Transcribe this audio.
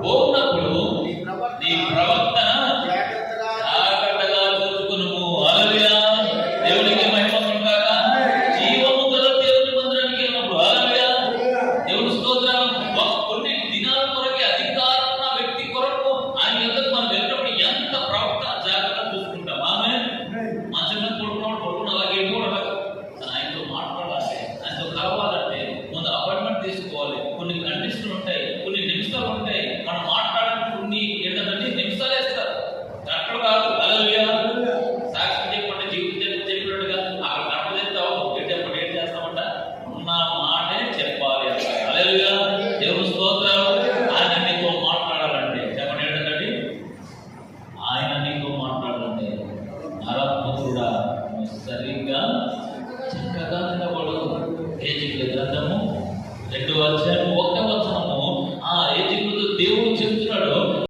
పోనప్పుడు నీ ప్రవర్తన జాగ్రత్తగా చూసుకును. హల్లెలూయా. దేవునికి మహిమ కలుగుగాక. జీవము గల దేవుని మందిరానికి వెళ్ళినప్పుడు హల్లెలూయా, దేవుని స్తోత్రం. కొన్ని దినాల కొరకే అధికారం ఉన్న వ్యక్తి కొరకు ఆయన యొద్దకు మనం వెళ్ళినప్పుడు ఎంత ప్రవర్తన జాగ్రత్తగా చూసుకుంటాం. ఆమేన్. మంచం మీద పడుకున్నప్పుడు అలాగే కూడా ఆయనతో మాట్లాడాలి, ఆయనతో కలవాలంటే ముందు అపాయింట్మెంట్ తీసుకోవాలి. కొన్ని కండిషన్లు ఉంటాయి, కొన్ని నిమిషాలు